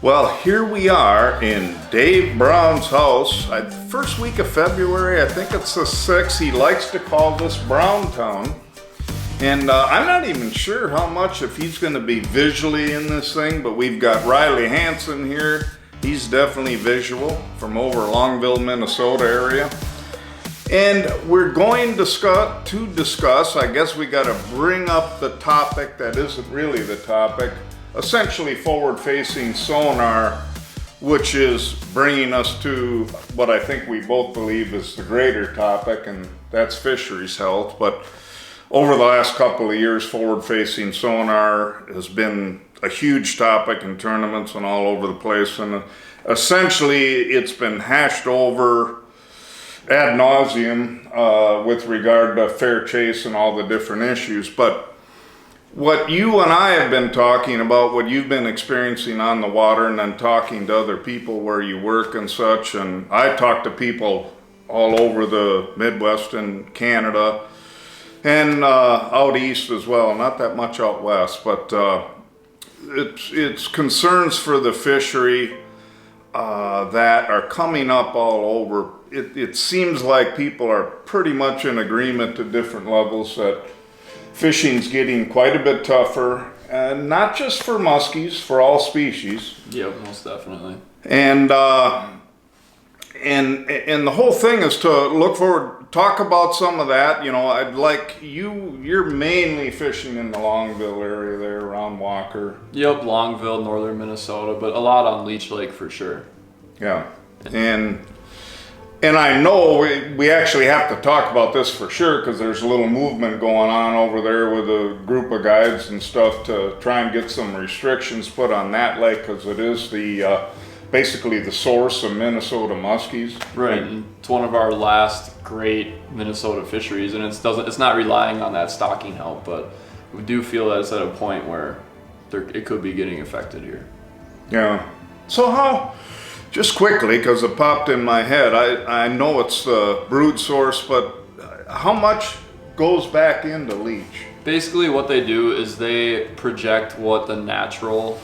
Well, here we are in Dave Brown's house. First week of February, I think it's the 6th. He likes to call this Brown Town. And I'm not even sure how much, if he's going to be visually in this thing, but we've got Ryley Hansen here. He's definitely visual from over Longville, Minnesota area. And we're going to discuss, I guess we got to bring up the topic that isn't really the topic, essentially forward-facing sonar, which is bringing us to what I think we both believe is the greater topic, and that's fisheries health. But over the last couple of years, forward-facing sonar has been a huge topic in tournaments and all over the place, and essentially it's been hashed over ad nauseum with regard to fair chase and all the different issues. But what you and I have been talking about, what you've been experiencing on the water, and then talking to other people where you work and such, and I talk to people all over the Midwest and Canada, and out east as well, not that much out west, but it's concerns for the fishery that are coming up all over. It seems like people are pretty much in agreement to different levels that fishing's getting quite a bit tougher, and not just for muskies, for all species. Yep, most definitely. And the whole thing is to look forward, talk about some of that. You know, I'd like you're mainly fishing in the Longville area there around Walker. Yep, Longville, northern Minnesota, but a lot on Leech Lake for sure. Yeah, and I know we actually have to talk about this for sure, because there's a little movement going on over there with a group of guides and stuff to try and get some restrictions put on that lake, because it is the basically the source of Minnesota muskies. Right, and it's one of our last great Minnesota fisheries, and it's not relying on that stocking help, but we do feel that it's at a point where it could be getting affected here. Yeah. So how? Just quickly, because it popped in my head, I know it's the brood source, but how much goes back into Leech? Basically what they do is they project what the natural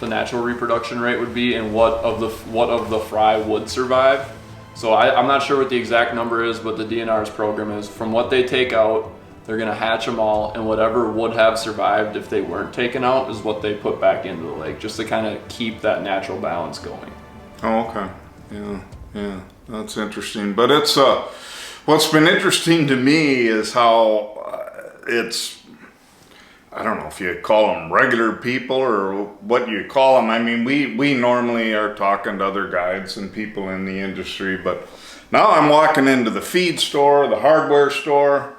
reproduction rate would be, and what of the fry would survive. So I'm not sure what the exact number is, but the DNR's program is from what they take out, they're going to hatch them all, and whatever would have survived if they weren't taken out is what they put back into the lake, just to kind of keep that natural balance going. Oh, okay. Yeah, that's interesting. But it's what's been interesting to me is how it's, I don't know if you call them regular people or what you call them. I mean, we normally are talking to other guides and people in the industry, but now I'm walking into the feed store, the hardware store,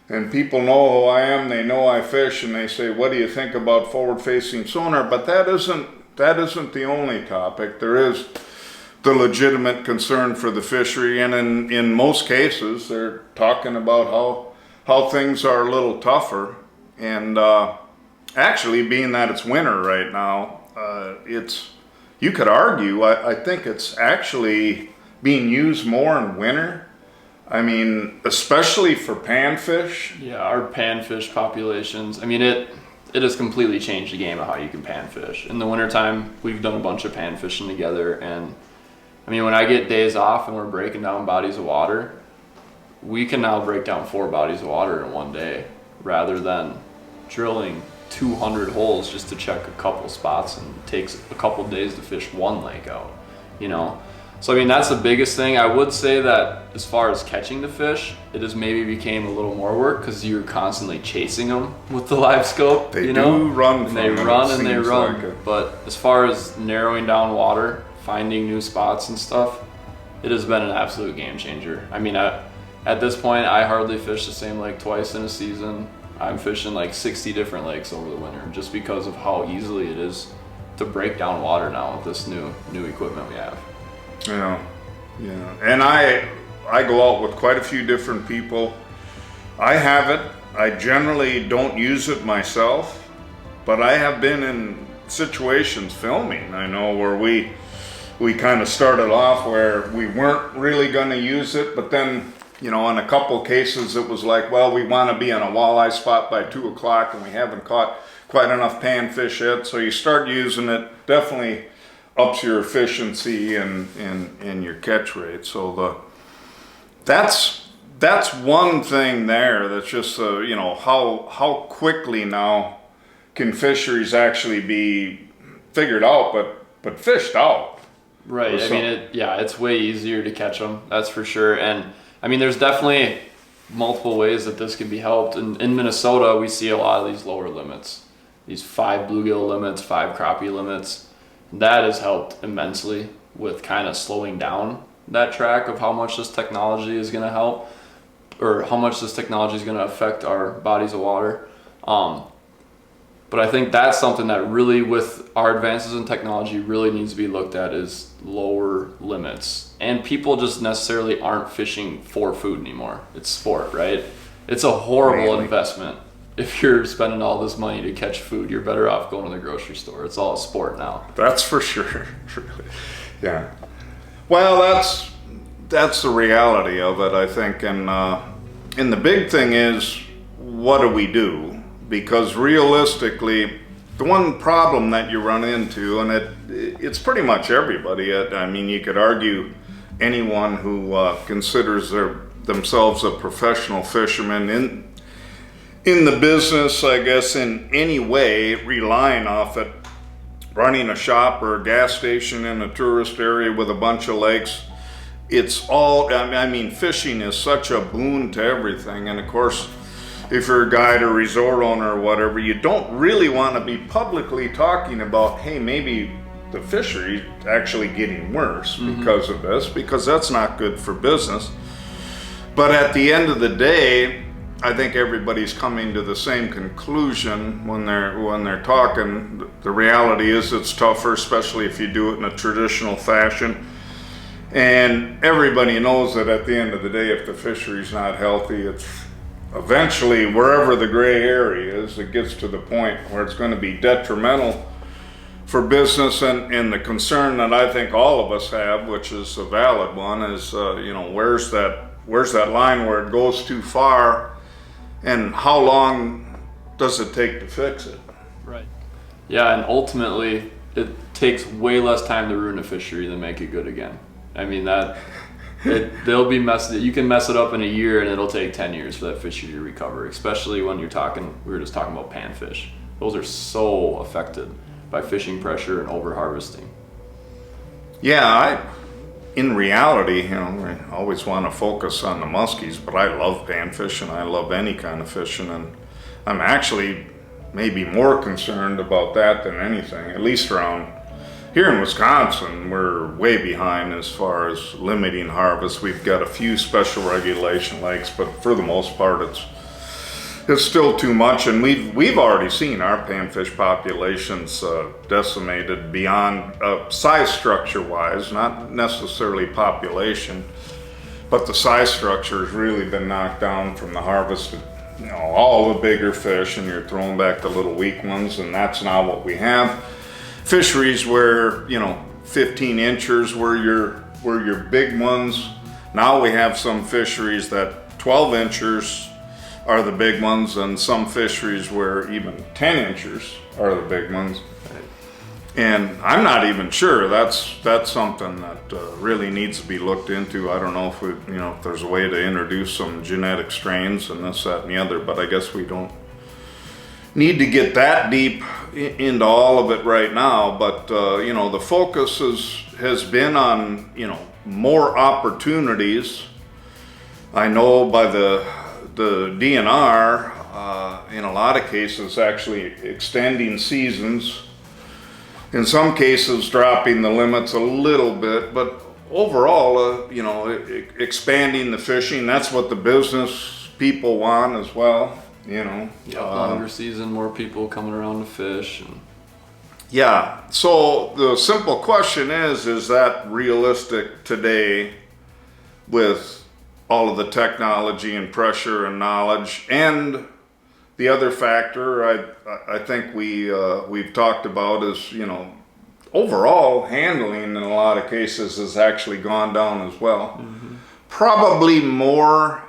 and people know who I am. They know I fish, and they say, "What do you think about forward-facing sonar?" But that isn't the only topic. There is the legitimate concern for the fishery, and in most cases they're talking about how things are a little tougher. And actually, being that it's winter right now, you could argue, I think it's actually being used more in winter. I mean, especially for panfish. Yeah, our panfish populations, I mean, it has completely changed the game of how you can panfish. In the wintertime, we've done a bunch of pan fishing together, and I mean, when I get days off and we're breaking down bodies of water, we can now break down 4 bodies of water in one day, rather than drilling 200 holes just to check a couple spots, and it takes a couple days to fish one lake out, you know? So I mean, that's the biggest thing. I would say that as far as catching the fish, it has maybe became a little more work, because you're constantly chasing them with the live scope. They do run, and they run. Like, but as far as narrowing down water, finding new spots and stuff, it has been an absolute game changer. I mean, at this point, I hardly fish the same lake twice in a season. I'm fishing like 60 different lakes over the winter, just because of how easily it is to break down water now with this new equipment we have. Yeah. And I go out with quite a few different people. I have it. I generally don't use it myself, but I have been in situations filming, I know, where we kind of started off where we weren't really going to use it, but then, you know, in a couple cases it was like, well, we want to be in a walleye spot by 2 o'clock and we haven't caught quite enough panfish yet, so you start using it. Definitely ups your efficiency and your catch rate. So that's one thing there. That's just how quickly now can fisheries actually be figured out, but fished out. Right. I mean, it's way easier to catch them. That's for sure. And I mean, there's definitely multiple ways that this can be helped. In Minnesota, we see a lot of these lower limits, these 5 bluegill limits, 5 crappie limits. That has helped immensely with kind of slowing down that track of how much this technology is going to help, or how much this technology is going to affect our bodies of water. But I think that's something that really, with our advances in technology, really needs to be looked at, is lower limits. And people just necessarily aren't fishing for food anymore. It's sport, right? It's a horrible investment. If you're spending all this money to catch food, you're better off going to the grocery store. It's all a sport now. That's for sure. Yeah. Well, that's the reality of it, I think. And the big thing is, what do we do? Because realistically, the one problem that you run into, and it's pretty much everybody. I mean, you could argue anyone who considers themselves a professional fisherman in the business, I guess, in any way, relying off it, running a shop or a gas station in a tourist area with a bunch of lakes. It's all, I mean, fishing is such a boon to everything. And of course, if you're a guide or resort owner or whatever, you don't really want to be publicly talking about, hey, maybe the fishery actually getting worse because of this, because that's not good for business. But at the end of the day, I think everybody's coming to the same conclusion when they're talking. The reality is it's tougher, especially if you do it in a traditional fashion. And everybody knows that at the end of the day, if the fishery's not healthy, it's eventually, wherever the gray area is, it gets to the point where it's going to be detrimental for business. And the concern that I think all of us have, which is a valid one, is where's that line where it goes too far, and how long does it take to fix it? Right. Yeah, and ultimately, it takes way less time to ruin a fishery than make it good again. I mean, they'll be messed. You can mess it up in a year, and it'll take 10 years for that fishery to recover. Especially when we were just talking about panfish. Those are so affected by fishing pressure and over harvesting. Yeah, in reality, I always want to focus on the muskies, but I love panfish and I love any kind of fishing, and I'm actually maybe more concerned about that than anything. At least around here in Wisconsin, we're way behind as far as limiting harvest. We've got a few special regulation lakes, but for the most part, it's still too much. And we've already seen our panfish populations decimated beyond size structure wise, not necessarily population, but the size structure has really been knocked down from the harvest. All the bigger fish, and you're throwing back the little weak ones, and that's not what we have. Fisheries where 15 inches were your big ones. Now we have some fisheries that 12 inches are the big ones, and some fisheries where even 10 inches are the big ones. And I'm not even sure. That's something that really needs to be looked into. I don't know if if there's a way to introduce some genetic strains and this, that, and the other. But I guess we don't need to get that deep into all of it right now. But the focus has been on more opportunities. I know by the DNR in a lot of cases actually extending seasons. In some cases, dropping the limits a little bit, but overall, expanding the fishing. That's what the business people want as well. Longer season, more people coming around to fish. Yeah. So the simple question is that realistic today with all of the technology and pressure and knowledge? And the other factor I think we've talked about is, overall handling in a lot of cases has actually gone down as well. Mm-hmm. Probably more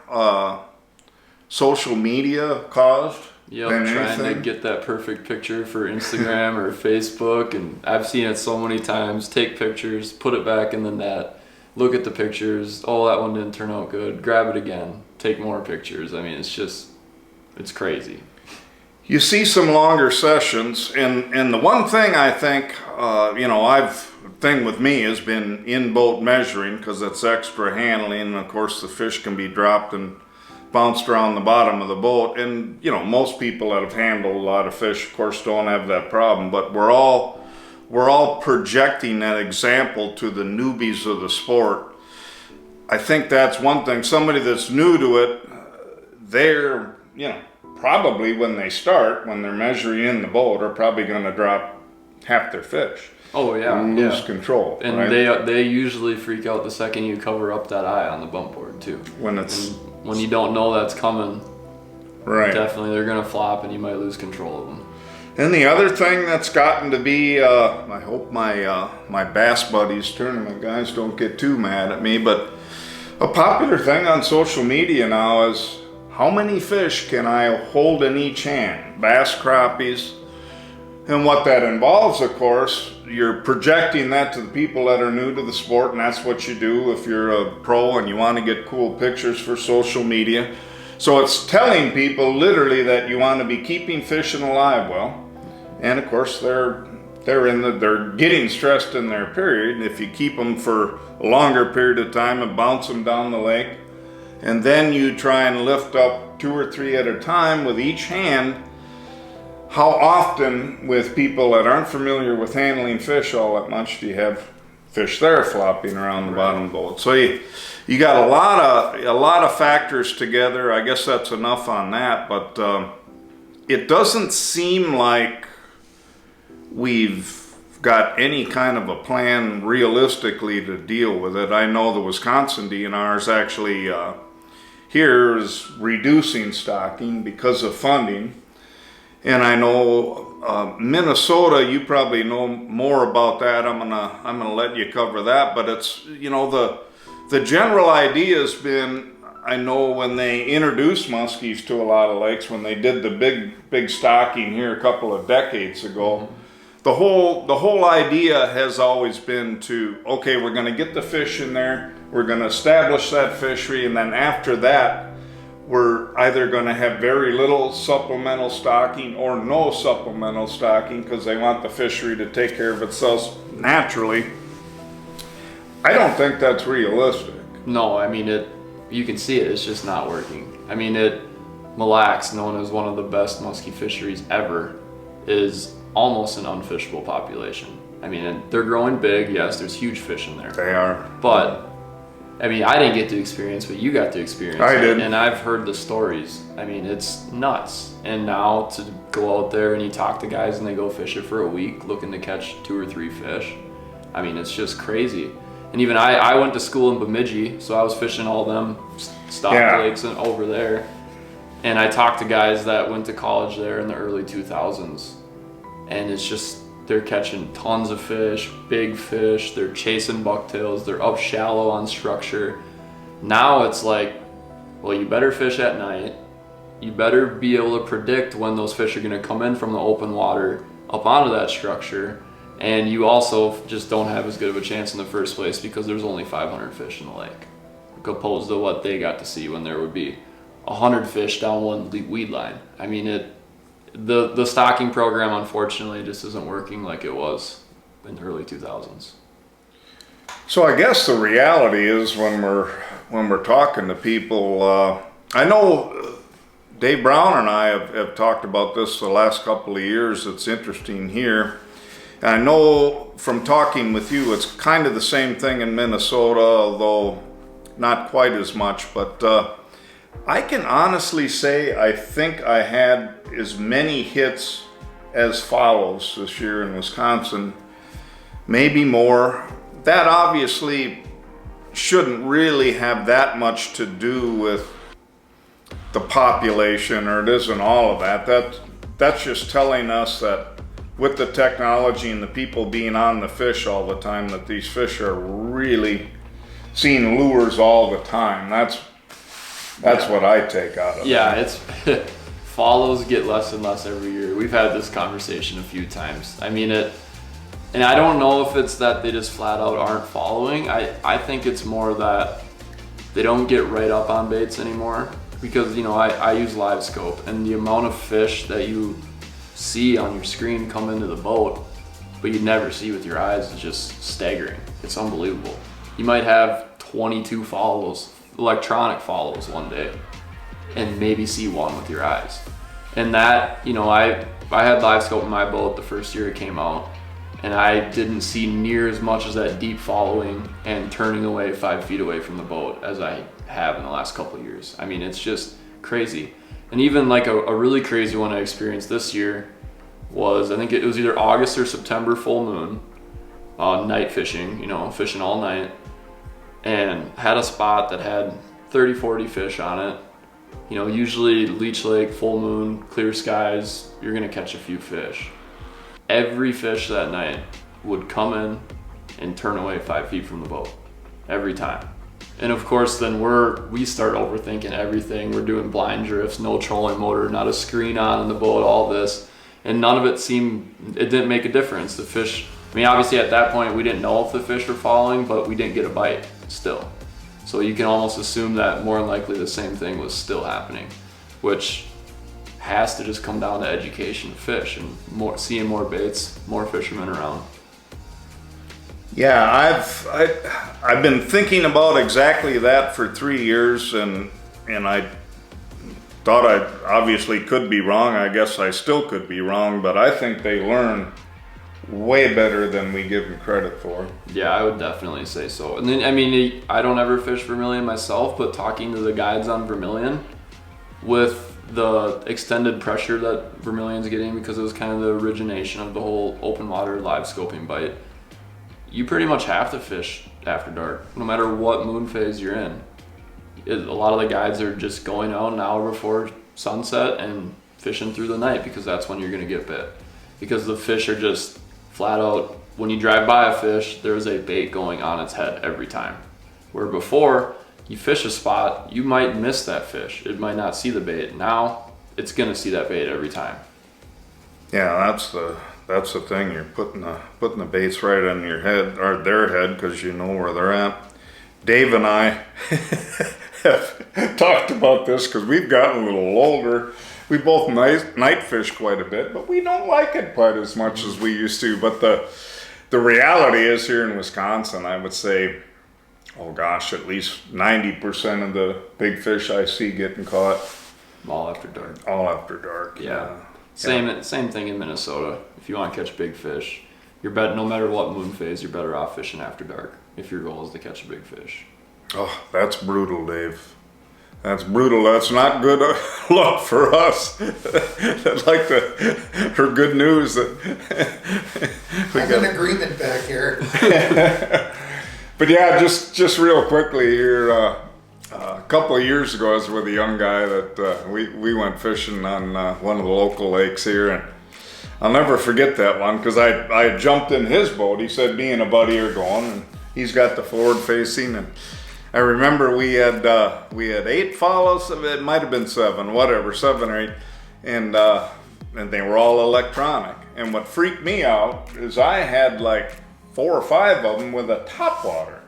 social media caused Yep, than trying to anything. get that perfect picture for Instagram or Facebook, and I've seen it so many times. Take pictures, put it back in the net, look at the pictures. Oh, that one didn't turn out good. Grab it again. Take more pictures. I mean, it's crazy. You see some longer sessions, and the one thing I think, thing with me has been in-boat measuring, because it's extra handling, and of course the fish can be dropped and bounced around the bottom of the boat, and most people that have handled a lot of fish, of course, don't have that problem, but we're all projecting that example to the newbies of the sport. I think that's one thing. Somebody that's new to it, they're, probably when they start, when they're measuring in the boat, are probably going to drop half their fish. Oh yeah, and lose control. And right? they usually freak out the second you cover up that eye on the bump board too. When you don't know that's coming, right? Definitely they're gonna flop and you might lose control of them. And the other thing that's gotten to be, I hope my bass buddies, tournament guys, don't get too mad at me, but a popular thing on social media now is how many fish can I hold in each hand? Bass, crappies. And what that involves, of course, you're projecting that to the people that are new to the sport, and that's what you do if you're a pro and you want to get cool pictures for social media. So it's telling people literally that you want to be keeping fish in a live well, and of course they're getting stressed in their period. And if you keep them for a longer period of time and bounce them down the lake, and then you try and lift up 2 or 3 at a time with each hand, how often with people that aren't familiar with handling fish all that much do you have fish there flopping around the bottom of the boat? So you got a lot of factors together. I guess that's enough on that, but it doesn't seem like we've got any kind of a plan realistically to deal with it. I know the Wisconsin DNR's actually here is reducing stocking because of funding. And I know Minnesota, you probably know more about that. I'm gonna let you cover that. But it's, the general idea has been, I know when they introduced muskies to a lot of lakes, when they did the big stocking here a couple of decades ago, the whole idea has always been to, okay, we're gonna get the fish in there, we're gonna establish that fishery, and then after that, we're either going to have very little supplemental stocking or no supplemental stocking because they want the fishery to take care of itself naturally. I don't think that's realistic. No, I mean you can see it's just not working. I mean Mille Lacs, known as one of the best muskie fisheries ever, is almost an unfishable population. I mean, they're growing big, yes, there's huge fish in there. They are. But I mean, I didn't get to experience what you got to experience. I did. And I've heard the stories. I mean, it's nuts. And now to go out there and you talk to guys and they go fish it for a week looking to catch 2 or 3 fish. I mean, it's just crazy. And even I went to school in Bemidji, so I was fishing all them stock lakes and over there. And I talked to guys that went to college there in the early 2000s. And it's just, they're catching tons of fish, big fish, they're chasing bucktails, they're up shallow on structure. Now it's like, well, you better fish at night. You better be able to predict when those fish are gonna come in from the open water up onto that structure. And you also just don't have as good of a chance in the first place because there's only 500 fish in the lake, opposed to what they got to see when there would be 100 fish down one weed line. I mean, the stocking program unfortunately just isn't working like it was in the early 2000s. So I guess the reality is when we're talking to people, I know Dave Brown and I have talked about this the last couple of years. It's interesting here. And I know from talking with you, it's kind of the same thing in Minnesota, although not quite as much. But I can honestly say I think I had as many hits as follows this year in Wisconsin, maybe more. That obviously shouldn't really have that much to do with the population, or it isn't all of that. That's just telling us that with the technology and the people being on the fish all the time, that these fish are really seeing lures all the time. That's what I take out of it. Yeah, it's follows get less and less every year. We've had this conversation a few times. I mean it, and I don't know if it's that they just flat out aren't following. I think it's more that they don't get right up on baits anymore, because I use live scope, and the amount of fish that you see on your screen come into the boat but you never see with your eyes is just staggering. It's unbelievable. You might have 22 follows, electronic follows one day, and maybe see one with your eyes. And that, I had live scope in my boat the first year it came out, and I didn't see near as much as that deep following and turning away 5 feet away from the boat as I have in the last couple of years. I mean, it's just crazy. And even like a really crazy one I experienced this year was, I think it was either August or September, full moon, night fishing, fishing all night, and had a spot that had 30, 40 fish on it. Usually Leech Lake, full moon, clear skies, you're gonna catch a few fish. Every fish that night would come in and turn away 5 feet from the boat, every time. And of course, then we start overthinking everything. We're doing blind drifts, no trolling motor, not a screen on in the boat, all this. And none of it didn't make a difference. The fish, obviously at that point, we didn't know if the fish were following, but we didn't get a bite still. So you can almost assume that more than likely the same thing was still happening, which has to just come down to education of fish and seeing more baits, more fishermen around. Yeah, I've been thinking about exactly that for 3 years, and I thought I obviously could be wrong. I guess I still could be wrong, but I think they learn way better than we give them credit for. Yeah, I would definitely say so. And then, I don't ever fish vermilion myself, but talking to the guides on vermilion, with the extended pressure that vermilion's getting, because it was kind of the origination of the whole open water live scoping bite, you pretty much have to fish after dark, no matter what moon phase you're in. A lot of the guides are just going out an hour before sunset and fishing through the night, because that's when you're gonna get bit. Because the fish are just flat out, when you drive by a fish, there's a bait going on its head every time. Where before, you fish a spot, you might miss that fish. It might not see the bait. Now, it's gonna see that bait every time. Yeah, that's the thing. You're putting the baits right on your head, or their head, because you know where they're at. Dave and I have talked about this because we've gotten a little older. We both night fish quite a bit, but we don't like it quite as much as we used to. But the reality is, here in Wisconsin, I would say, oh gosh, at least 90% of the big fish I see getting caught all after dark. All after dark. Yeah. Same thing in Minnesota. If you want to catch big fish, no matter what moon phase, you're better off fishing after dark if your goal is to catch a big fish. Oh, that's brutal, Dave. That's brutal. That's not good luck for us. I'd like her good news that I'm in agreement back here. But yeah, just real quickly here. A couple of years ago, I was with a young guy that we went fishing on one of the local lakes here, and I'll never forget that one, because I jumped in his boat. He said me and a buddy are going, and he's got the forward facing, and I remember we had 8 follows. It might have been 7, whatever, 7 or 8, and they were all electronic. And what freaked me out is I had like 4 or 5 of them with a topwater.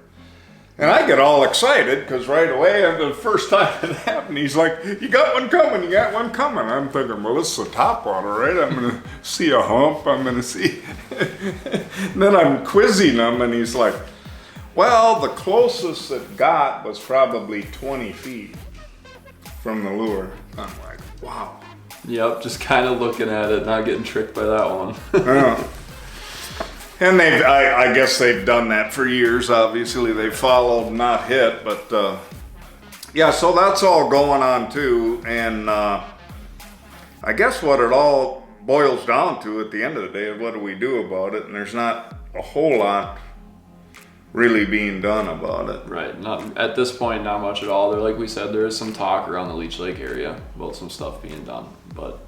And I get all excited because right away, the first time it happened, he's like, "You got one coming, you got one coming." I'm thinking, well, this is a topwater, right? I'm going to see a hump, I'm going to see. And then I'm quizzing him, and he's like, well, the closest it got was probably 20 feet from the lure. I'm like, wow. Yep, just kind of looking at it, not getting tricked by that one. Yeah. And I guess they've done that for years. Obviously, they followed, not hit, but yeah. So that's all going on too. And I guess what it all boils down to at the end of the day is, what do we do about it? And there's not a whole lot really being done about it. Right. Not at this point, not much at all. Like we said, there is some talk around the Leech Lake area about some stuff being done, but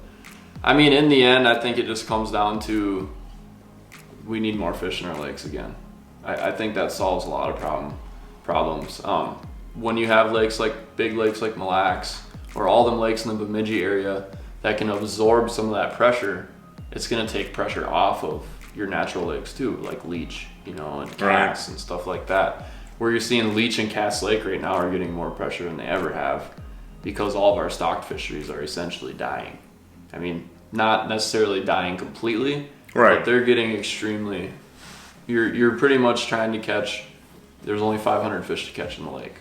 in the end, I think it just comes down to, we need more fish in our lakes again. I think that solves a lot of problems. When you have big lakes like Mille Lacs, or all them lakes in the Bemidji area that can absorb some of that pressure, it's going to take pressure off of your natural lakes too, like Leech, you know, and Cass and stuff like that. Where you're seeing Leech and Cass Lake right now are getting more pressure than they ever have because all of our stocked fisheries are essentially dying. I mean, not necessarily dying completely, but they're getting extremely, you're pretty much trying to catch, there's only 500 fish to catch in the lake.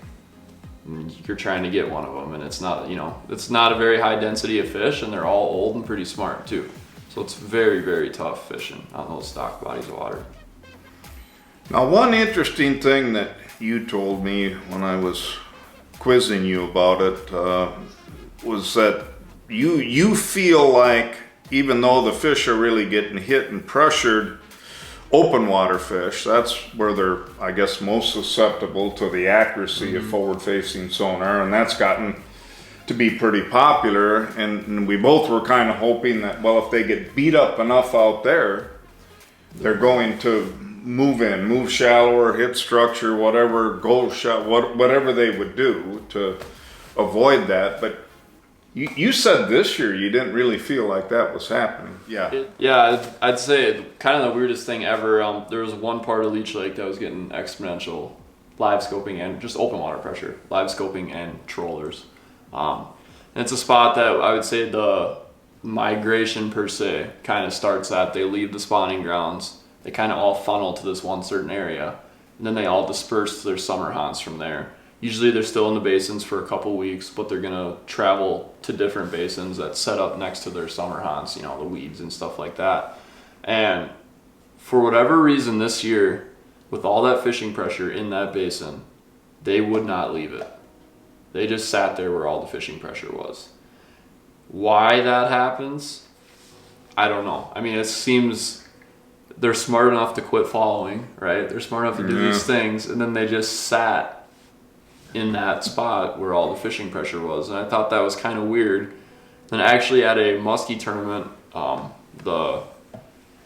And you're trying to get one of them, and it's not, you know, it's not a very high density of fish, and they're all old and pretty smart too. So it's very, very tough fishing on those stock bodies of water. Now, one interesting thing that you told me when I was quizzing you about it was that you feel like even though the fish are really getting hit and pressured, open water fish, that's where they're, I guess, most susceptible to the accuracy of forward-facing sonar, and that's gotten to be pretty popular. And we both were kind of hoping that, well, if they get beat up enough out there, they're going to move shallower, hit structure, whatever, go whatever they would do to avoid that. But you said this year you didn't really feel like that was happening. Yeah, I'd say kind of the weirdest thing ever. There was one part of Leech Lake that was getting exponential live scoping and just open water pressure, live scoping and trollers. And it's a spot that I would say the migration per se kind of starts at. They leave the spawning grounds, they kind of all funnel to this one certain area, and then they all disperse to their summer haunts from there. Usually they're still in the basins for a couple weeks, but they're gonna travel to different basins that set up next to their summer haunts, you know, the weeds and stuff like that. And for whatever reason this year, with all that fishing pressure in that basin, they would not leave it. They just sat there where all the fishing pressure was. Why that happens, I don't know. I mean, it seems they're smart enough to quit following, right? They're smart enough to do these things, and then they just sat in that spot where all the fishing pressure was. And I thought that was kind of weird. And actually at a muskie tournament, the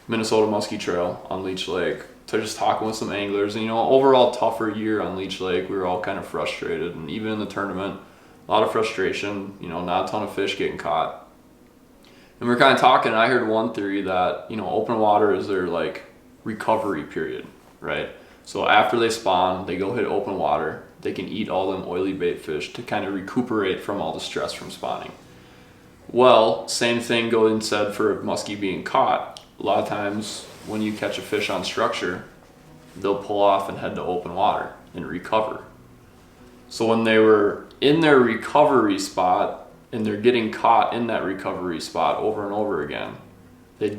Minnesota Muskie Trail on Leech Lake, to just talking with some anglers, and you know, overall tougher year on Leech Lake. We were all kind of frustrated, and even in the tournament, a lot of frustration, you know, not a ton of fish getting caught. And we were kind of talking, and I heard one theory that, you know, open water is their like recovery period, right? So after they spawn, they go hit open water, they can eat all them oily bait fish to kind of recuperate from all the stress from spawning. Well, same thing goes and said for muskie being caught. A lot of times when you catch a fish on structure, they'll pull off and head to open water and recover. So when they were in their recovery spot and they're getting caught in that recovery spot over and over again, they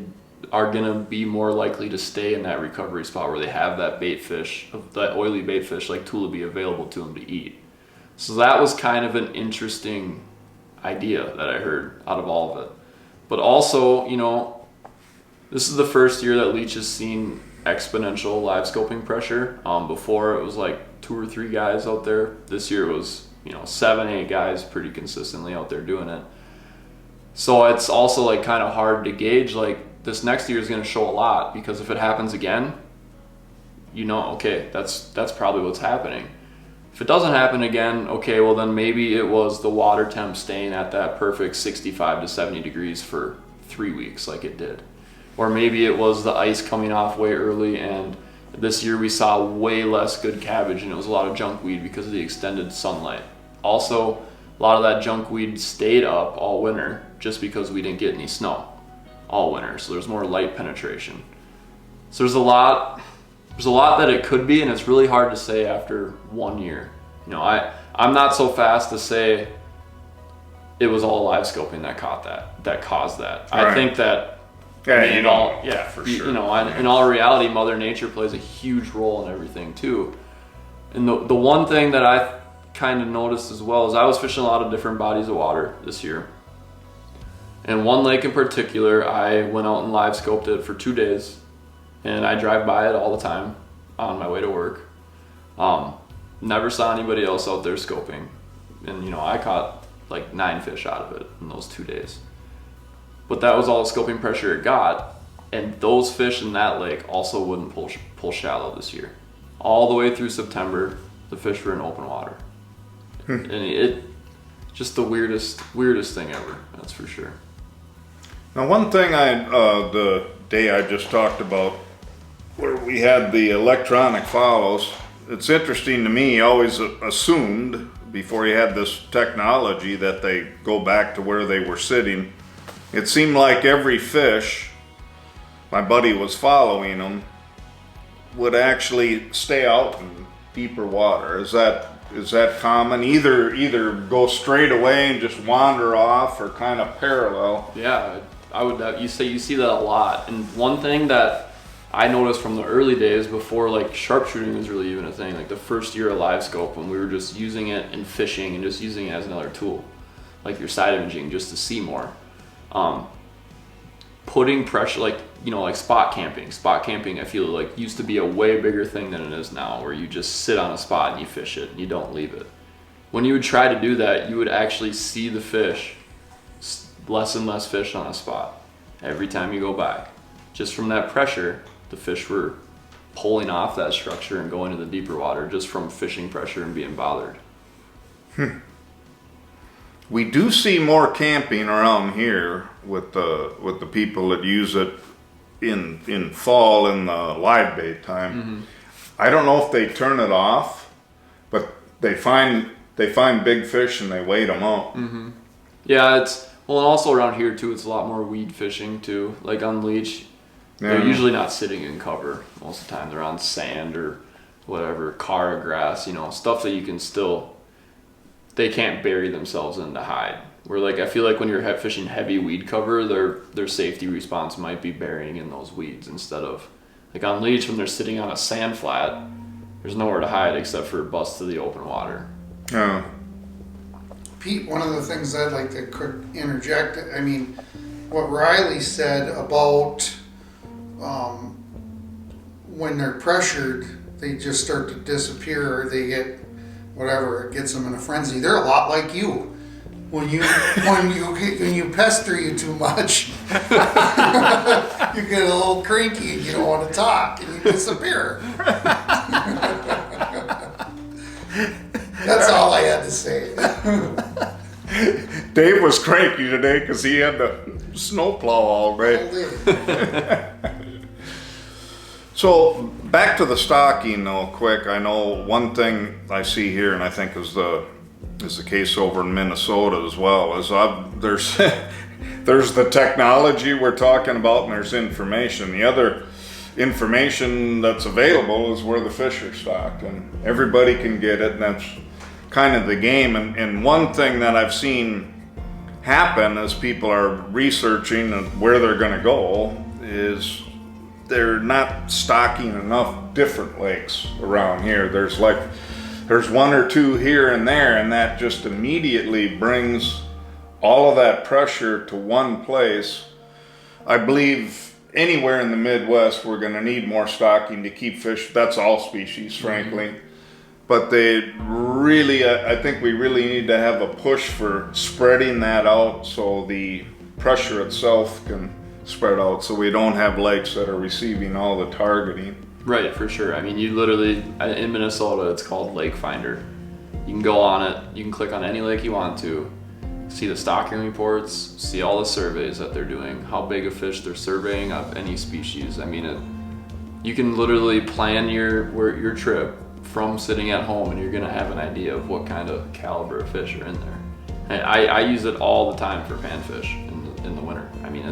are going to be more likely to stay in that recovery spot where they have that bait fish, that oily bait fish like tulipy available to them to eat. So that was kind of an interesting idea that I heard out of all of it. But also, you know, this is the first year that Leech has seen exponential live scoping pressure. Before it was like 2 or 3 guys out there. This year it was, you know, 7, 8 guys pretty consistently out there doing it. So it's also like kind of hard to gauge, like this next year is going to show a lot, because if it happens again, you know, okay, that's probably what's happening. If it doesn't happen again, okay, well then maybe it was the water temp staying at that perfect 65 to 70 degrees for 3 weeks like it did. Or maybe it was the ice coming off way early, and this year we saw way less good cabbage and it was a lot of junk weed because of the extended sunlight. Also, a lot of that junk weed stayed up all winter just because we didn't get any snow all winter, so there's more light penetration. So there's a lot that it could be, and it's really hard to say after 1 year. You know, I'm not so fast to say it was all live scoping that caused that. Right. I think that for sure. You know, in all reality, Mother Nature plays a huge role in everything too. And the one thing that I kind of noticed as well is I was fishing a lot of different bodies of water this year. And one lake in particular, I went out and live scoped it for 2 days, and I drive by it all the time on my way to work. Never saw anybody else out there scoping, and you know, I caught like 9 fish out of it in those 2 days. But that was all the scoping pressure it got, and those fish in that lake also wouldn't pull shallow this year. All the way through September, the fish were in open water. And it just the weirdest thing ever, that's for sure. Now, one thing the day I just talked about, where we had the electronic follows, it's interesting to me, I always assumed before you had this technology that they go back to where they were sitting. It seemed like every fish, my buddy was following them, would actually stay out in deeper water. Is that common? Either go straight away and just wander off, or kind of parallel? Yeah, I would. You see that a lot. And one thing that I noticed from the early days, before like sharpshooting was really even a thing, like the first year of live scope, when we were just using it in fishing and just using it as another tool, like your side imaging, just to see more. Putting pressure, like, you know, like spot camping. Spot camping, I feel like, used to be a way bigger thing than it is now, where you just sit on a spot and you fish it and you don't leave it. When you would try to do that, you would actually see the fish, less and less fish on a spot every time you go by. Just from that pressure, the fish were pulling off that structure and going to the deeper water just from fishing pressure and being bothered. We do see more camping around here with the people that use it in fall in the live bait time. Mm-hmm. I don't know if they turn it off, but they find big fish and they wait them out. Mm-hmm. Yeah, and also around here too, it's a lot more weed fishing too. Like on Leech, they're usually not sitting in cover most of the time. They're on sand or whatever, car grass, you know, stuff that you can still, they can't bury themselves in to hide. Where like, I feel like when you're fishing heavy weed cover, their safety response might be burying in those weeds instead of, like on Leech, when they're sitting on a sand flat, there's nowhere to hide except for bust to the open water. Oh. Pete, one of the things I'd like to interject, I mean, what Ryley said about when they're pressured, they just start to disappear, or they get whatever, it gets them in a frenzy. They're a lot like you. When you pester you too much, you get a little cranky and you don't want to talk and you disappear. That's all I had to say. Dave was cranky today because he had to snowplow all day. So back to the stocking though, quick. I know one thing I see here, and I think is the case over in Minnesota as well, is there's the technology we're talking about, and there's information. The other information that's available is where the fish are stocked, and everybody can get it, and that's kind of the game. And one thing that I've seen happen as people are researching where they're going to go is they're not stocking enough different lakes around here. There's one or two here and there, and that just immediately brings all of that pressure to one place. I believe anywhere in the Midwest we're going to need more stocking to keep fish. That's all species, frankly. Mm-hmm. But I think we really need to have a push for spreading that out so the pressure itself can spread out, so we don't have lakes that are receiving all the targeting. Right, for sure. I mean, you literally, in Minnesota, it's called Lake Finder. You can go on it, you can click on any lake you want to, see the stocking reports, see all the surveys that they're doing, how big a fish they're surveying of any species. I mean, you can literally plan your trip from sitting at home, and you're gonna have an idea of what kind of caliber of fish are in there. And I use it all the time for panfish in the winter. I mean,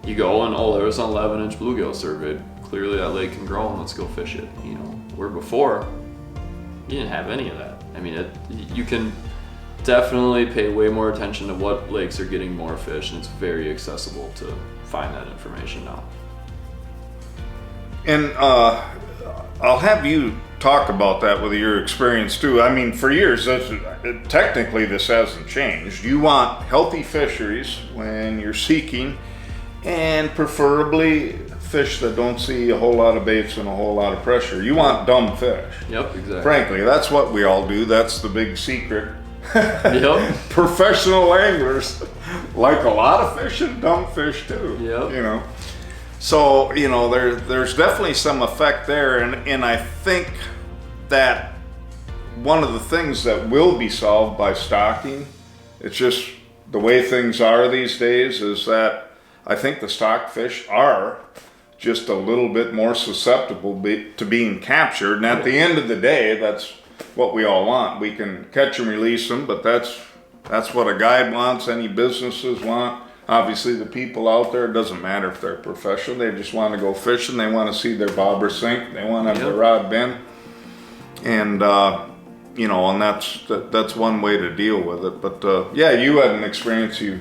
you go and, there was an 11-inch bluegill surveyed. Clearly that lake can grow, and let's go fish it. You know, where before you didn't have any of that. I mean, you can definitely pay way more attention to what lakes are getting more fish, and it's very accessible to find that information now. And I'll have you talk about that with your experience too. I mean, for years, technically this hasn't changed. You want healthy fisheries when you're seeking, and preferably fish that don't see a whole lot of baits and a whole lot of pressure. You want dumb fish. Yep, exactly. Frankly, that's what we all do. That's the big secret. Yep. Professional anglers like a lot of fish and dumb fish too. Yep. You know. So, you know, there's definitely some effect there, and I think that one of the things that will be solved by stocking, it's just the way things are these days, is that I think the stockfish are just a little bit more susceptible to being captured. And at the end of the day, that's what we all want. We can catch and release them, but that's what a guide wants, any businesses want. Obviously, the people out there, it doesn't matter if they're professional, they just want to go fishing, they want to see their bobber sink, they want to have their rod bend. And, you know, and that's one way to deal with it. But yeah, you had an experience you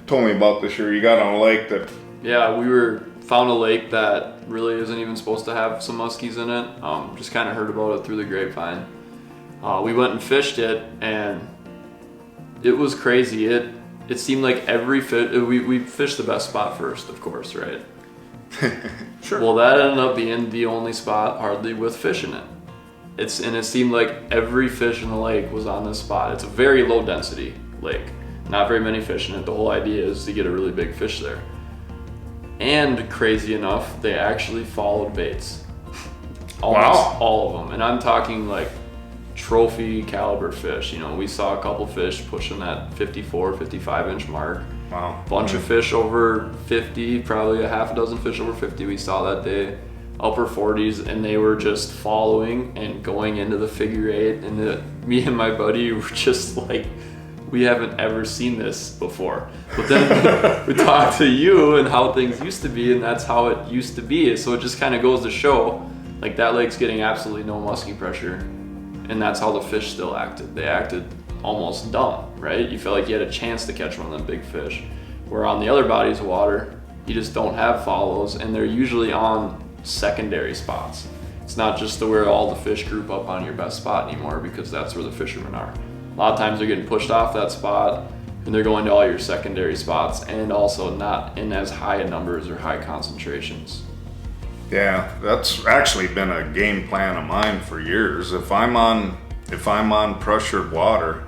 told me about this year. You got on a lake that... Yeah, we found a lake that really isn't even supposed to have some muskies in it. Just kind of heard about it through the grapevine. We went and fished it, and it was crazy. It seemed like every fish, we fished the best spot first, of course, right? Sure. Well, that ended up being the only spot hardly with fish in it. And it seemed like every fish in the lake was on this spot. It's a very low density lake. Not very many fish in it. The whole idea is to get a really big fish there. And crazy enough, they actually followed baits. Almost all of them. And I'm talking like trophy caliber fish. You know, we saw a couple fish pushing that 54, 55 inch mark. Wow. Bunch of fish over 50, probably a half a dozen fish over 50 we saw that day. Upper 40s, and they were just following and going into the figure eight. And me and my buddy were just like, we haven't ever seen this before. But then we talked to you and how things used to be, and that's how it used to be. So it just kind of goes to show, like, that lake's getting absolutely no musky pressure, and that's how the fish still acted. They acted almost dumb, right? You felt like you had a chance to catch one of them big fish. Where on the other bodies of water, you just don't have follows, and they're usually on secondary spots. It's not just to where all the fish group up on your best spot anymore, because that's where the fishermen are. A lot of times they're getting pushed off that spot and they're going to all your secondary spots, and also not in as high numbers or high concentrations. Yeah, that's actually been a game plan of mine for years. If I'm on pressured water,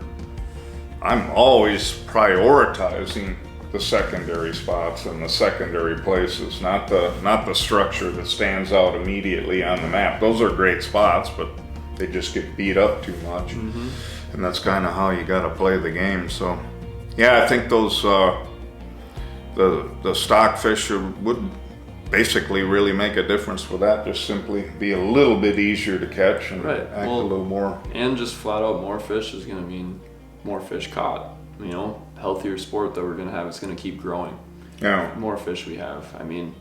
I'm always prioritizing the secondary spots and the secondary places, not the structure that stands out immediately on the map. Those are great spots, but they just get beat up too much. Mm-hmm. And that's kind of how you got to play the game. So yeah, I think those the stockfish would basically really make a difference with that. Just simply be a little bit easier to catch and act a little more. And just flat out more fish is going to mean more fish caught. You know, healthier sport that we're going to have. It's going to keep growing. Yeah. The more fish we have. I mean,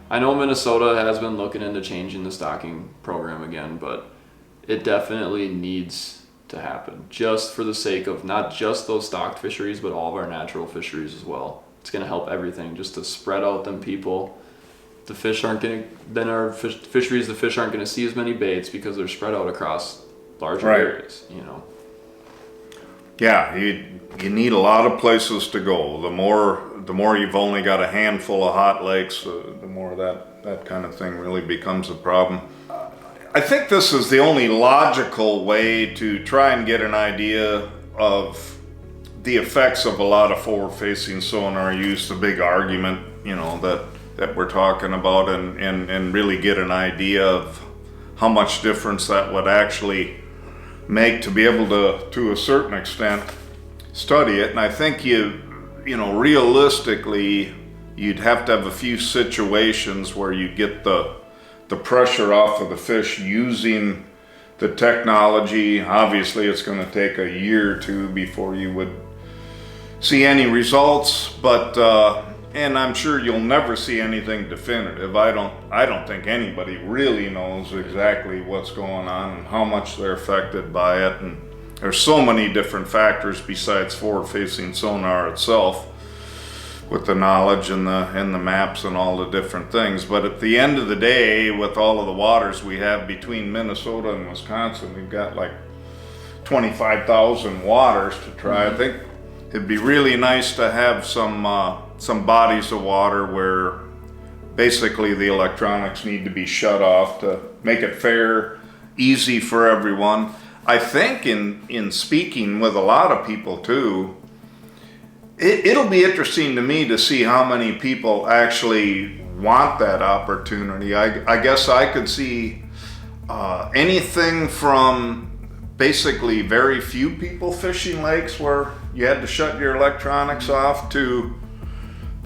I know Minnesota has been looking into changing the stocking program again, but it definitely needs to happen, just for the sake of not just those stocked fisheries, but all of our natural fisheries as well. It's going to help everything, just to spread out them people. The fish aren't going to, then our fisheries, the fish aren't going to see as many baits because they're spread out across larger areas, you know. Yeah, you need a lot of places to go. The more you've only got a handful of hot lakes, the more that kind of thing really becomes a problem. I think this is the only logical way to try and get an idea of the effects of a lot of forward-facing sonar use, the big argument, you know, that we're talking about, and really get an idea of how much difference that would actually make, to be able to a certain extent, study it. And I think you know, realistically, you'd have to have a few situations where you get the pressure off of the fish using the technology. Obviously, it's going to take a year or two before you would see any results, but and I'm sure you'll never see anything definitive. I don't think anybody really knows exactly what's going on and how much they're affected by it, and there's so many different factors besides forward-facing sonar itself, with the knowledge and the maps and all the different things. But at the end of the day, with all of the waters we have between Minnesota and Wisconsin, we've got like 25,000 waters to try. I think it'd be really nice to have some bodies of water where basically the electronics need to be shut off to make it fair, easy for everyone. I think in speaking with a lot of people too, it'll be interesting to me to see how many people actually want that opportunity. I guess I could see anything from basically very few people fishing lakes where you had to shut your electronics off, to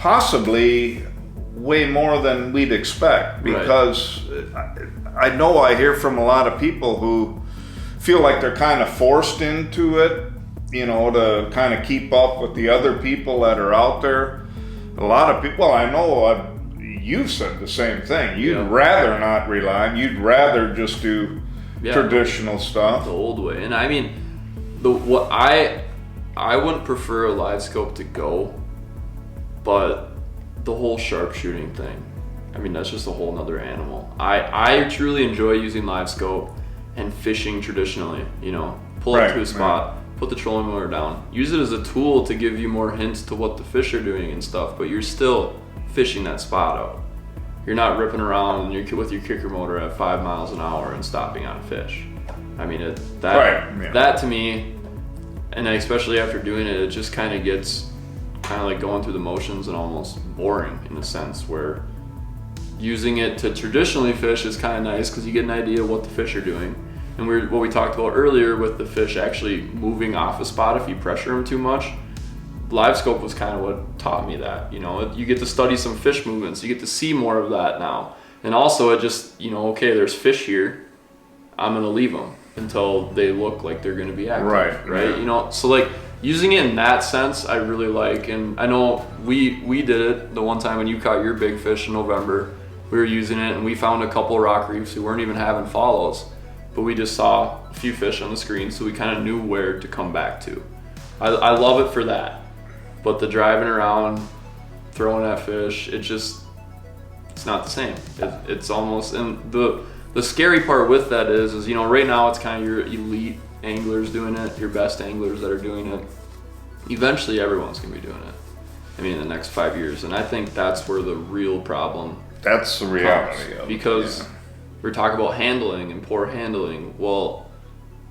possibly way more than we'd expect, because I know I hear from a lot of people who feel like they're kind of forced into it, you know, to kind of keep up with the other people that are out there. A lot of people, well, I know you've said the same thing. You'd rather not rely on, you'd rather just do traditional stuff. The old way. And I mean, I wouldn't prefer a live scope to go, but the whole sharpshooting thing, I mean, that's just a whole nother animal. I truly enjoy using live scope and fishing traditionally, you know, pull up to a spot, put the trolling motor down, use it as a tool to give you more hints to what the fish are doing and stuff, but you're still fishing that spot out. You're not ripping around with your kicker motor at 5 miles an hour and stopping on a fish. I mean, that to me, and especially after doing it, it just kind of gets kind of like going through the motions and almost boring in a sense, where using it to traditionally fish is kind of nice because you get an idea of what the fish are doing. And what we talked about earlier with the fish actually moving off a spot if you pressure them too much, live scope was kind of what taught me that. You know, you get to study some fish movements, you get to see more of that now. And also it just, you know, okay, there's fish here, I'm going to leave them until they look like they're going to be active. Right. Yeah. You know, so like using it in that sense, I really like. And I know we did it the one time when you caught your big fish in November. We were using it and we found a couple rock reefs who weren't even having follows, but we just saw a few fish on the screen, so we kind of knew where to come back to. I love it for that, but the driving around, throwing at fish, it's not the same. It's almost, and the scary part with that is, you know, right now it's kind of your elite anglers doing it, your best anglers that are doing it. Eventually everyone's gonna be doing it. I mean, in the next 5 years, and I think that's where the real problem. That's the reality of it. Because we're talking about handling and poor handling. Well,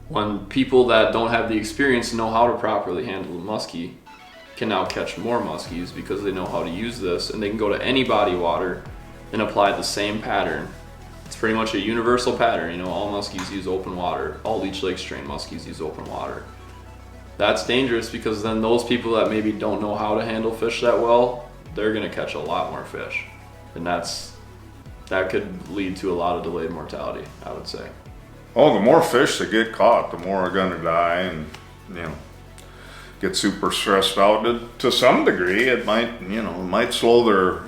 when people that don't have the experience and know how to properly handle a muskie can now catch more muskies because they know how to use this, and they can go to any body water and apply the same pattern. It's pretty much a universal pattern. You know, all muskies use open water. All Leech Lake strain muskies use open water. That's dangerous because then those people that maybe don't know how to handle fish that well, they're gonna catch a lot more fish. And that could lead to a lot of delayed mortality, I would say. Oh, the more fish that get caught, the more are gonna die and, you know, get super stressed out. To some degree, it might slow their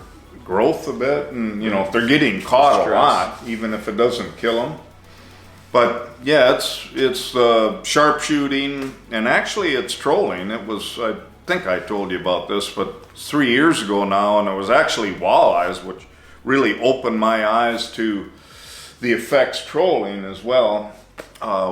growth a bit, and, you know, if they're getting caught a lot, even if it doesn't kill them. But yeah, it's sharpshooting, and actually it's trolling. It was, I think I told you about this, but 3 years ago now, and it was actually walleyes, which really opened my eyes to the effects trolling as well.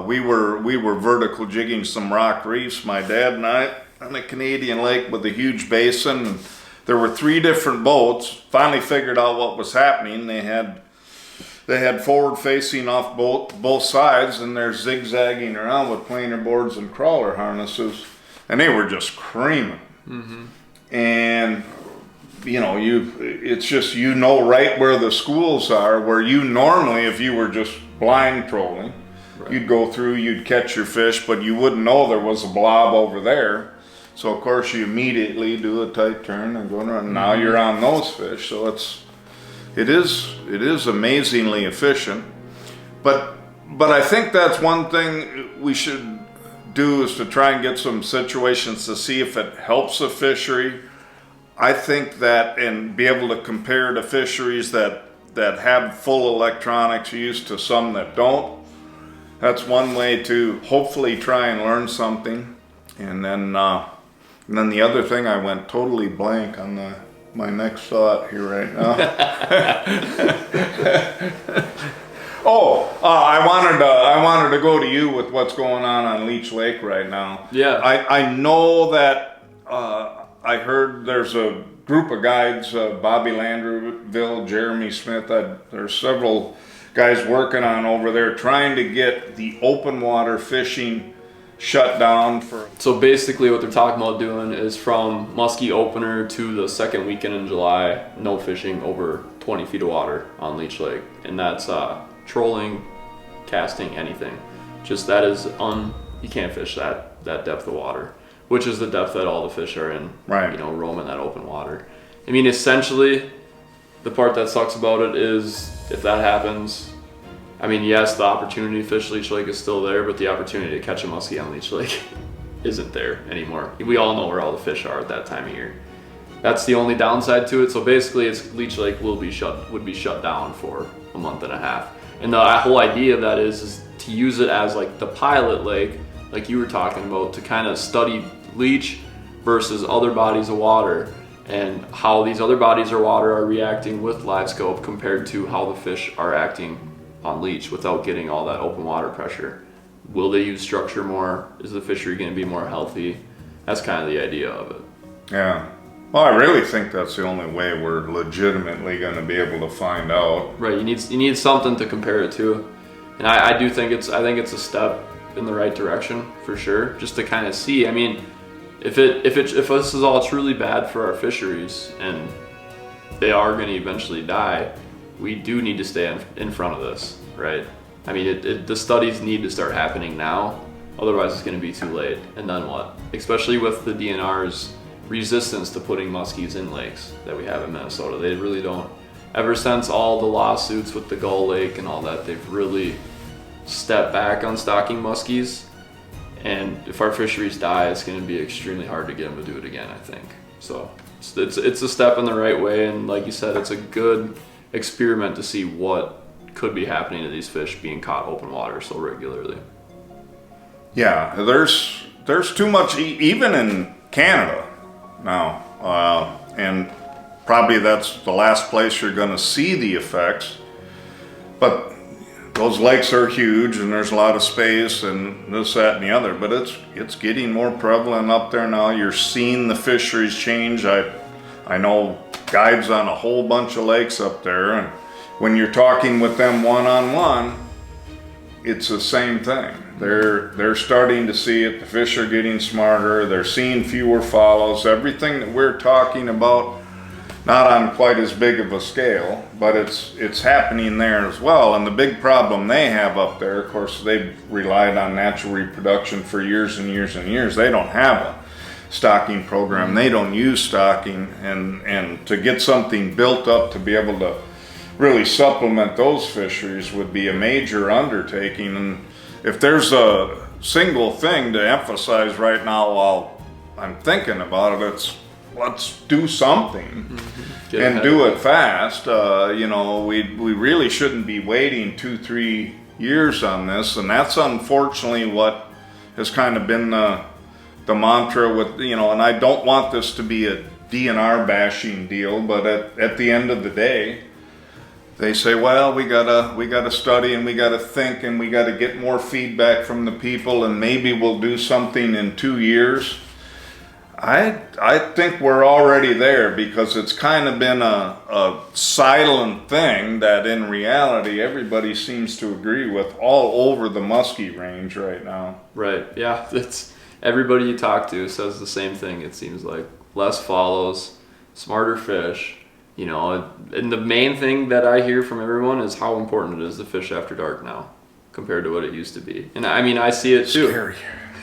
We were vertical jigging some rock reefs, my dad and I, on a Canadian lake with a huge basin. And there were 3 different boats. Finally figured out what was happening. They had forward facing off both sides, and they're zigzagging around with planer boards and crawler harnesses, and they were just creaming. Mm-hmm. And you know, it's just, you know, right where the schools are, where you normally, if you were just blind trolling, you'd go through, you'd catch your fish, but you wouldn't know there was a blob over there. So of course you immediately do a tight turn and go around, and now you're on those fish. So it is amazingly efficient. But I think that's one thing we should do, is to try and get some situations to see if it helps a fishery. I think that, and be able to compare to fisheries that have full electronics use to some that don't. That's one way to hopefully try and learn something. And then the other thing, I went totally blank on my next thought here right now. I wanted to go to you with what's going on Leech Lake right now. Yeah. I know that I heard there's a group of guides, Bobby Landerville, Jeremy Smith. There's several guys working on over there trying to get the open water fishing shut down for. So basically what they're talking about doing is from muskie opener to the second weekend in July, no fishing over 20 feet of water on Leech Lake. And that's trolling, casting, anything. Just that is you can't fish that depth of water, which is the depth that all the fish are in, right? You know, roaming that open water. I mean, essentially, the part that sucks about it is if that happens, I mean, yes, the opportunity to fish Leech Lake is still there, but the opportunity to catch a muskie on Leech Lake isn't there anymore. We all know where all the fish are at that time of year. That's the only downside to it. So basically, Leech Lake would be shut down for a month and a half. And the whole idea of that is to use it as like the pilot lake, like you were talking about, to kind of study leech versus other bodies of water and how these other bodies of water are reacting with live scope compared to how the fish are acting on leech without getting all that open water pressure. Will they use structure more? Is the fishery going to be more healthy? That's kind of the idea of it. Yeah. Well, I really think that's the only way we're legitimately going to be able to find out. Right. You need something to compare it to, and I do think it's a step in the right direction for sure. Just to kind of see. I mean, if this is all truly bad for our fisheries and they are going to eventually die, we do need to stay in front of this, right? I mean, the studies need to start happening now, otherwise it's going to be too late. And then what? Especially with the DNR's resistance to putting muskies in lakes that we have in Minnesota. They really don't. Ever since all the lawsuits with the Gull Lake and all that, they've really stepped back on stocking muskies. And if our fisheries die, it's going to be extremely hard to get them to do it again, I think. So it's a step in the right way, and like you said, it's a good experiment to see what could be happening to these fish being caught open water so regularly. Yeah, there's too much, even in Canada now, and probably that's the last place you're going to see the effects. But those lakes are huge, and there's a lot of space, and this, that, and the other. But it's getting more prevalent up there now. You're seeing the fisheries change. I know guides on a whole bunch of lakes up there, and when you're talking with them one-on-one, it's the same thing. They're starting to see it. The fish are getting smarter. They're seeing fewer follows. Everything that we're talking about, not on quite as big of a scale, but it's happening there as well. And the big problem they have up there, of course, they've relied on natural reproduction for years and years and years. They don't have a stocking program. They don't use stocking, and to get something built up to be able to really supplement those fisheries would be a major undertaking. And if there's a single thing to emphasize right now while I'm thinking about it, it's let's do something and do it fast. You know, we really shouldn't be waiting 2-3 years on this, and that's unfortunately what has kind of been the mantra with, you know, and I don't want this to be a DNR bashing deal, but at the end of the day, they say, well, we gotta study, and we gotta think, and we gotta get more feedback from the people, and maybe we'll do something in 2 years. I think we're already there, because it's kind of been a silent thing that in reality everybody seems to agree with all over the muskie range right now. Right, yeah, it's everybody you talk to says the same thing. It seems like less follows, smarter fish. You know, and the main thing that I hear from everyone is how important it is to fish after dark now compared to what it used to be. And I mean, I see it too. Scary.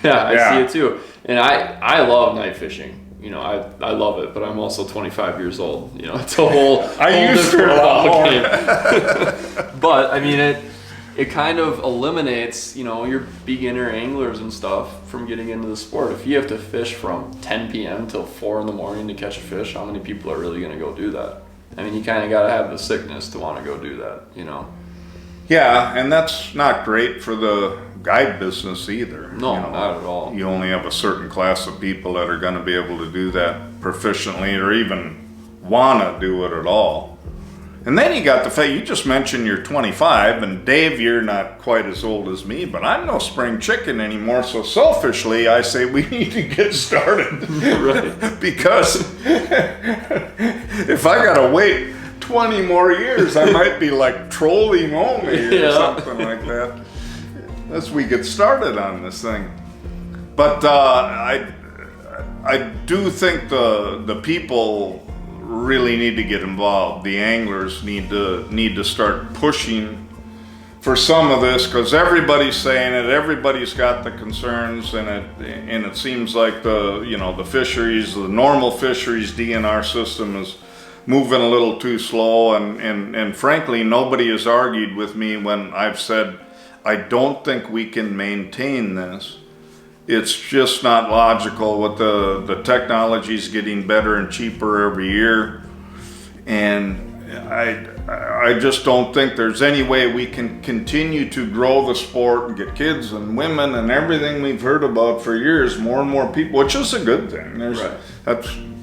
Yeah, I see it too. And I love night fishing. You know, I love it, but I'm also 25 years old. You know, it's a whole different ball game. But I mean, it kind of eliminates, you know, your beginner anglers and stuff from getting into the sport. If you have to fish from 10 p.m. till 4 in the morning to catch a fish, how many people are really going to go do that? I mean, you kind of got to have the sickness to want to go do that, you know? Yeah, and that's not great for the guide business either. No, you know, not at all. You only have a certain class of people that are going to be able to do that proficiently, or even want to do it at all. And then you got the fact, you just mentioned you're 25, and Dave, you're not quite as old as me, but I'm no spring chicken anymore, so selfishly I say we need to get started. Right. Because if I gotta wait 20 more years, I might be like trolling only or something like that, as we get started on this thing. But I do think the people really need to get involved. The anglers need to start pushing for some of this, because everybody's saying it, everybody's got the concerns, and it seems like the fisheries, the normal fisheries DNR system is moving a little too slow, and frankly, nobody has argued with me when I've said, I don't think we can maintain this. It's just not logical with the technology's getting better and cheaper every year. And I just don't think there's any way we can continue to grow the sport and get kids and women and everything we've heard about for years, more and more people, which is a good thing.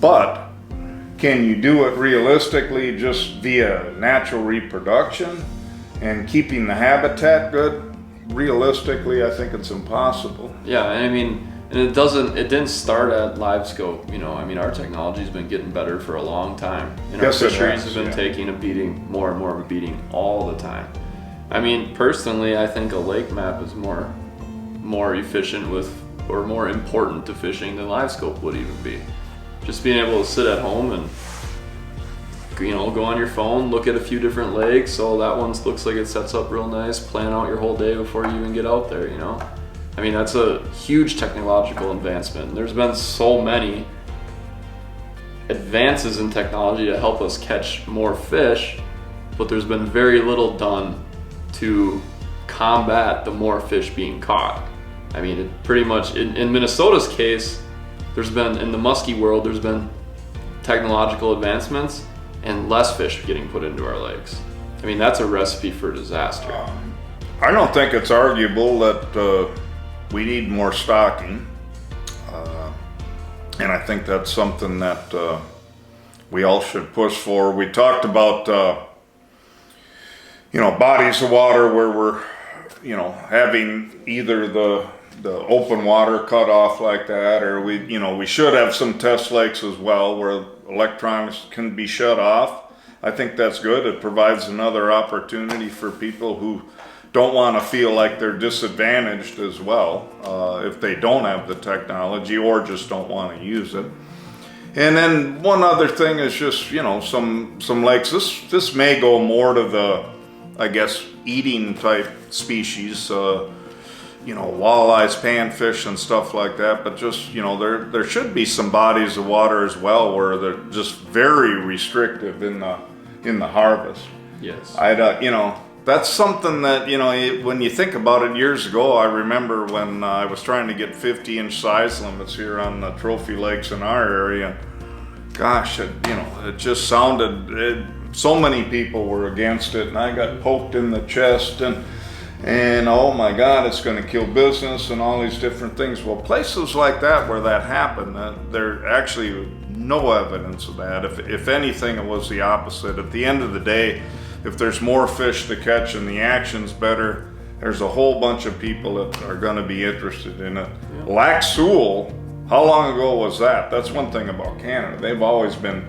But can you do it realistically just via natural reproduction and keeping the habitat good? Realistically, I think it's impossible. Yeah, and I mean, and it didn't start at live scope, you know. I mean, our technology's been getting better for a long time. And our fisheries have been taking a beating, more and more of a beating all the time. I mean, personally, I think a lake map is more efficient or more important to fishing than live scope would even be. Just being able to sit at home and, you know, go on your phone, look at a few different lakes. So that one looks like it sets up real nice. Plan out your whole day before you even get out there, you know. I mean, that's a huge technological advancement. There's been so many advances in technology to help us catch more fish, but there's been very little done to combat the more fish being caught. I mean, it pretty much, in Minnesota's case, there's been, in the muskie world, there's been technological advancements and less fish getting put into our lakes. I mean, that's a recipe for disaster. I don't think it's arguable that we need more stocking, and I think that's something that we all should push for. We talked about you know, bodies of water where we're, you know, having either the open water cut off like that, or we should have some test lakes as well where electronics can be shut off. I think that's good. It provides another opportunity for people who don't want to feel like they're disadvantaged as well if they don't have the technology or just don't want to use it. And then one other thing is just, you know, some lakes. This may go more to the, I guess, eating type species, you know, walleyes, panfish, and stuff like that. But just, you know, there should be some bodies of water as well where they're just very restrictive in the harvest. Yes. You know, that's something that, you know, when you think about it, years ago, I remember when I was trying to get 50-inch size limits here on the trophy lakes in our area. Gosh, you know, it just sounded, so many people were against it, and I got poked in the chest, and oh my God, it's going to kill business and all these different things. Well, places like that where that happened, there actually no evidence of that. If anything, it was the opposite. At the end of the day, if there's more fish to catch and the action's better, there's a whole bunch of people that are going to be interested in it. Yeah. Lac Seul, how long ago was that? That's one thing about Canada. They've always been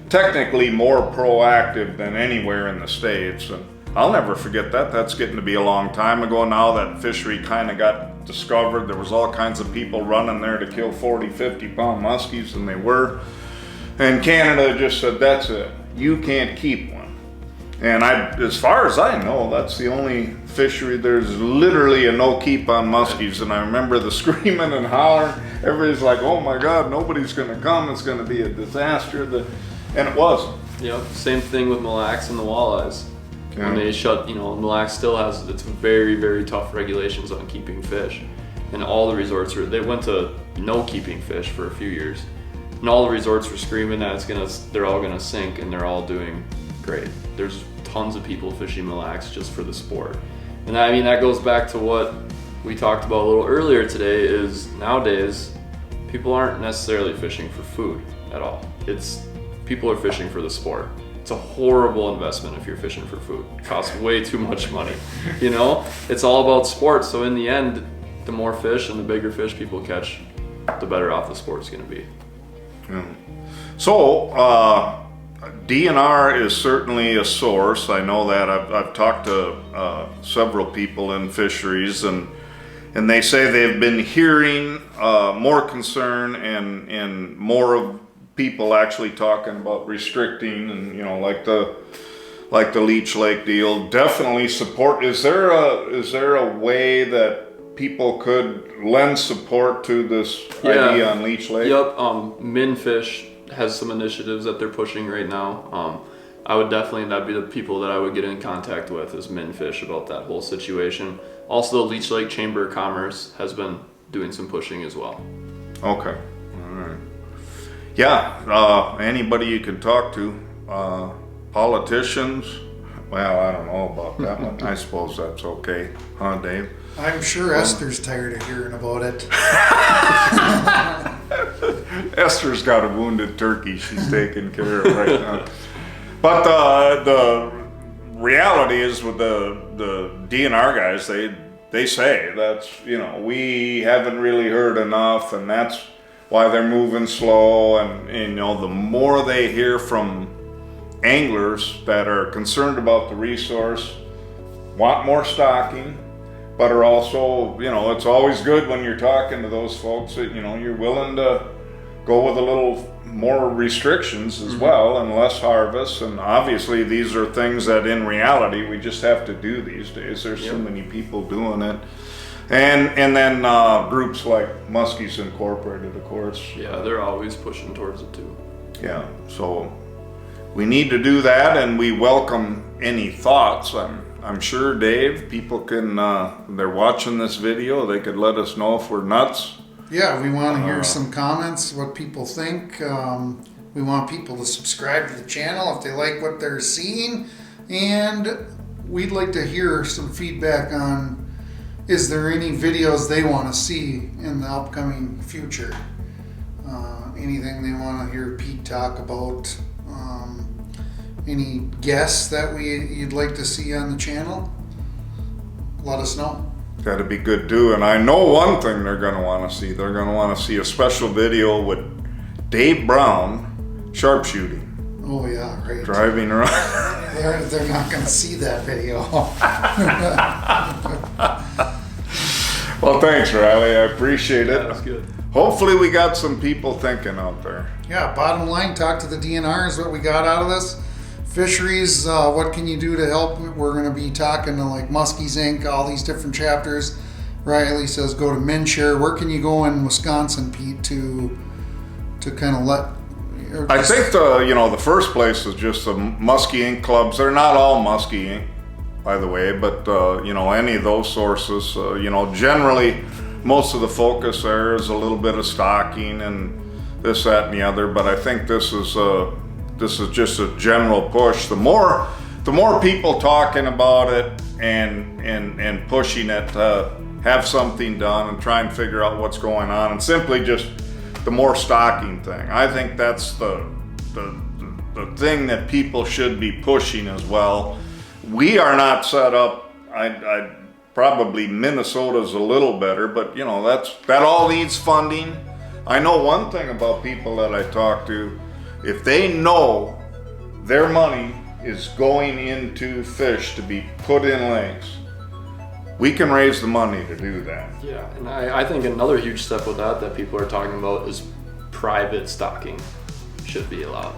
technically more proactive than anywhere in the States. And I'll never forget that. That's getting to be a long time ago now. That fishery kind of got discovered. There was all kinds of people running there to kill 40, 50-pound muskies, and they were. And Canada just said, that's it. You can't keep one. And as far as I know, that's the only fishery. There's literally a no keep on muskies. And I remember the screaming and hollering. Everybody's like, oh my God, nobody's going to come. It's going to be a disaster. And it wasn't. Yep, same thing with Mille Lacs and the walleyes. Okay. When they shut, you know, Mille Lacs still has its very, very tough regulations on keeping fish. And all the resorts they went to no keeping fish for a few years. And all the resorts were screaming that they're all gonna sink, and they're all doing great. There's tons of people fishing Mille Lacs just for the sport. And I mean, that goes back to what we talked about a little earlier today, is nowadays, people aren't necessarily fishing for food at all. People are fishing for the sport. It's a horrible investment if you're fishing for food. It costs way too much money, you know? It's all about sports, so in the end, the more fish and the bigger fish people catch, the better off the sport's gonna be. Yeah. So, DNR is certainly a source. I know that. I've talked to several people in fisheries, and they say they've been hearing more concern and more of people actually talking about restricting, and you know, like the Leech Lake deal. Definitely support. Is there a way that people could lend support to this idea on Leech Lake? Yep. Min fish has some initiatives that they're pushing right now. That'd be the people that I would get in contact with is Minfish about that whole situation. Also, the Leech Lake Chamber of Commerce has been doing some pushing as well. Okay. All right. Yeah. Anybody you can talk to, politicians. Well, I don't know about that one. I suppose that's okay, huh, Dave? I'm sure Esther's tired of hearing about it. Esther's got a wounded turkey she's taking care of right now. But the reality is with the DNR guys, they say that's, we haven't really heard enough, and that's why they're moving slow. And the more they hear from anglers that are concerned about the resource, want more stocking, but are also, it's always good when you're talking to those folks that, you're willing to go with a little more restrictions as well and less harvest. And obviously these are things that in reality we just have to do these days. There's so many people doing it. And then groups like Muskies Incorporated, of course. Yeah, they're always pushing towards it too. Yeah, so we need to do that, and we welcome any thoughts. I'm sure, Dave, people can, they're watching this video, they could let us know if we're nuts. Yeah, we want to hear some comments, what people think. We want people to subscribe to the channel if they like what they're seeing. And we'd like to hear some feedback on, is there any videos they want to see in the upcoming future? Anything they want to hear Pete talk about? Any guests that you'd like to see on the channel? Let us know. That'd be good too. And I know one thing they're going to want to see. They're going to want to see a special video with Dave Brown sharpshooting. Oh yeah, right. Driving around. They're not going to see that video. Well, thanks, Ryley. I appreciate it. That's good. Hopefully we got some people thinking out there. Yeah, bottom line, talk to the DNR is what we got out of this. Fisheries, what can you do to help? We're going to be talking to like Muskies Inc., all these different chapters. Ryley says go to MinShare. Where can you go in Wisconsin, Pete, to kind of let... I think the first place is just the Muskie Inc. clubs. They're not all Muskie Inc., by the way, but any of those sources, generally most of the focus there is a little bit of stocking and this, that, and the other. But I think this is just a general push. The more people talking about it and pushing it to have something done and try and figure out what's going on, and simply just the more stocking thing. I think that's the thing that people should be pushing as well. We are not set up. I probably Minnesota's a little better, but that all needs funding. I know one thing about people that I talk to. If they know their money is going into fish to be put in lakes, we can raise the money to do that. Yeah, and I think another huge step with that people are talking about is private stocking should be allowed.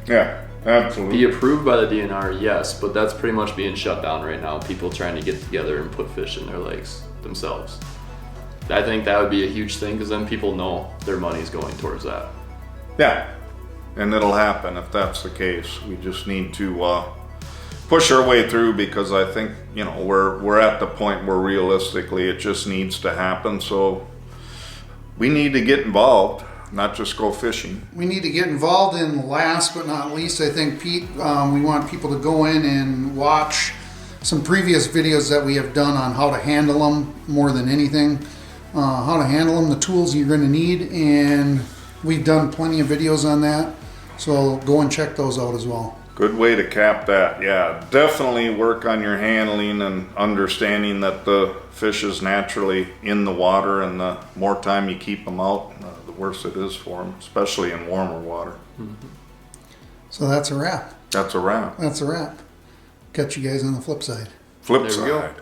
Yeah, absolutely. Be approved by the DNR, yes, but that's pretty much being shut down right now. People trying to get together and put fish in their lakes themselves. I think that would be a huge thing, because then people know their money's going towards that. Yeah, and it'll happen if that's the case. We just need to push our way through, because I think we're at the point where realistically it just needs to happen. So we need to get involved, not just go fishing. We need to get involved, and last but not least, I think, Pete, we want people to go in and watch some previous videos that we have done on how to handle them more than anything. How to handle them, the tools you're going to need, and we've done plenty of videos on that, so go and check those out as well. Good way to cap that. Yeah, definitely work on your handling and understanding that the fish is naturally in the water, and the more time you keep them out, the worse it is for them, especially in warmer water. Mm-hmm. So that's a wrap. That's a wrap. That's a wrap. Catch you guys on the flip side. Flip There we go. side.